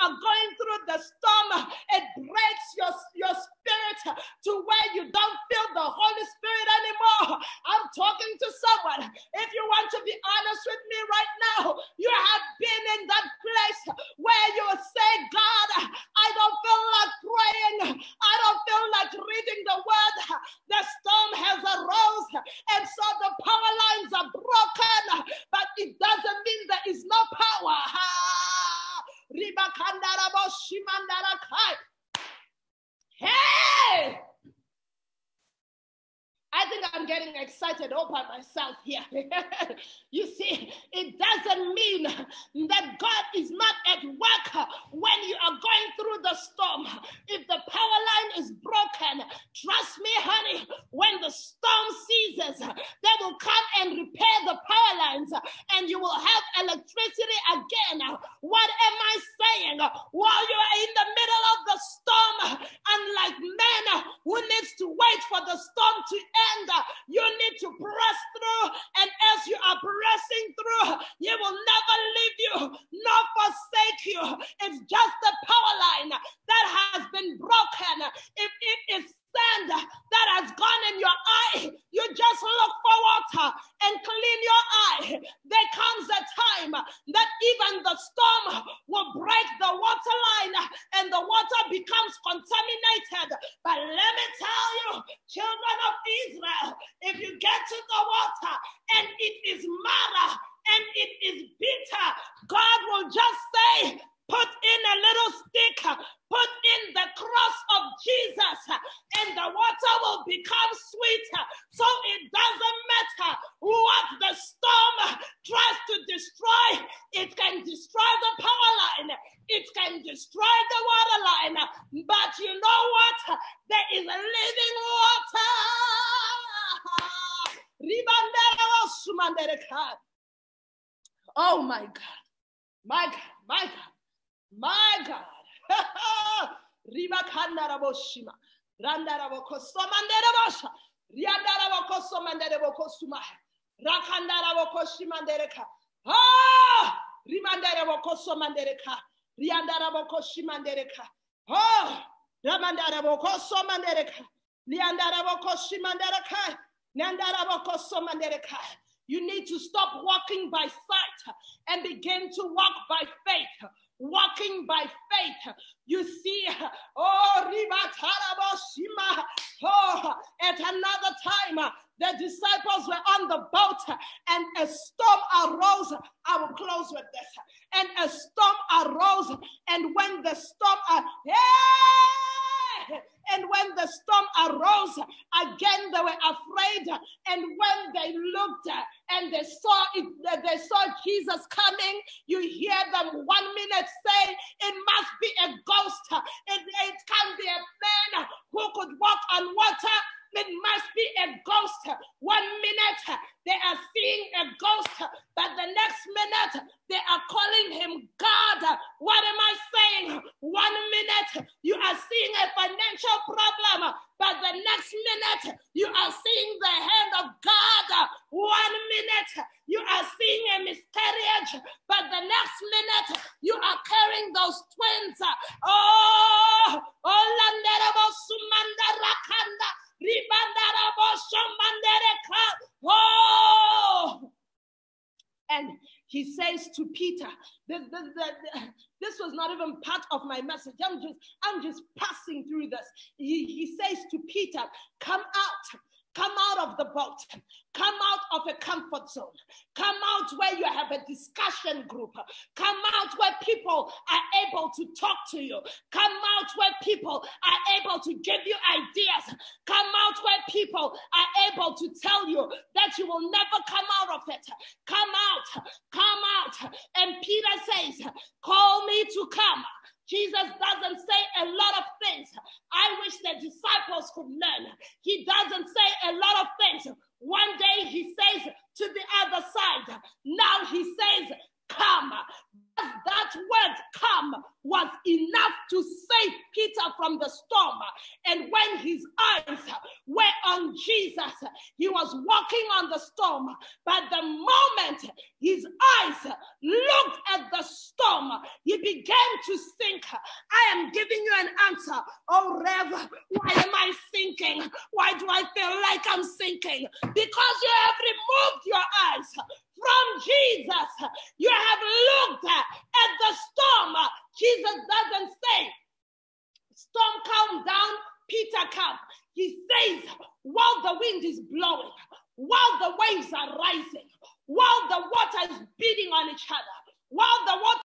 are going through the storm, it breaks your spirit to where you don't feel the Holy Spirit anymore. I'm talking to someone. If you want to be honest with me right now, you have been in that place where you say, God, I don't feel like praying. I don't feel like reading the word. The storm has arose, and so the power lines are broken, but it doesn't mean there is no power. Hey! I think I'm getting excited all by myself here. You see, it doesn't mean that God is not at work when you are going through the storm. If the power line is broken, trust me, honey, when the storm ceases, they will come and repair the power lines and you will have electricity again. What am I saying? While you are in the middle of the storm, unlike men who needs to wait for the storm to end, you need to press through, and as you are pressing through, you will never leave you nor forsake you. It's just the power line that has been broken. If it is sand that has gone in your eye, you just look for water and clean your eye. There comes a time that even the storm will break the water line and the water becomes contaminated. But let me tell you, children of Israel, if you get to the water and it is mara and it is bitter, God will just say, put in a little stick, put in the cross of Jesus, and the water will become sweet. So it doesn't matter what the storm tries to destroy. It can destroy the power line. It can destroy the water line. But you know what? There is a living water. Oh my God. My God. My God. My God. Riba Kandaraboshima. Randarabokosomanderabosa. Riandarabokosomanderabokusuma. Rakandarabokoshimandera. Ah! Rimandarabokosomandera. Riandarabokoshimandereka. Oh! Ramandarabokosomandereka. Liandarabokoshimandereka. Nandarabokosomandereka. You need to stop walking by sight and begin to walk by faith. Walking by faith. You see, oh, at another time, the disciples were on the boat and a storm arose. I will close with this. And a storm arose, and when the storm and when the storm arose, again they were afraid. And when they looked and they saw Jesus coming, you hear them 1 minute say, it must be a ghost. It can't be a man who could walk on water. It must be a ghost. 1 minute they are seeing a ghost, but the next minute they are calling him God. What am I saying? 1 minute you are seeing a financial problem, but the next minute you are seeing the hand of God. 1 minute you are seeing a miscarriage, but the next minute you are carrying those twins. Oh, Landerabo Sumanda Rakanda. Oh! And he says to Peter, this was not even part of my message. I'm just passing through this. He says to Peter, come out. Come out of the boat. Come out of a comfort zone. Come out where you have a discussion group. Come out where people are able to talk to you. Come out where people are able to give you ideas. Come out where people are able to tell you that you will never come out of it. Come out. Come out. And Peter says, call me to come. Jesus doesn't say a lot of things. I wish the disciples could learn. He doesn't say a lot of things. One day he says to the other side. Now he says, come. that word come was enough to save Peter from the storm. And when his eyes were on Jesus, he was walking on the storm. But the moment his eyes looked at the storm, he began to think. I am giving you an answer. Oh, Rev, why am I sinking? Why do I feel like I'm sinking? Because you have removed your eyes from Jesus. You have looked at the storm. Jesus doesn't say, storm calm down, Peter calm. He says, while the wind is blowing, while the waves are rising, while the water is beating on each other, while the water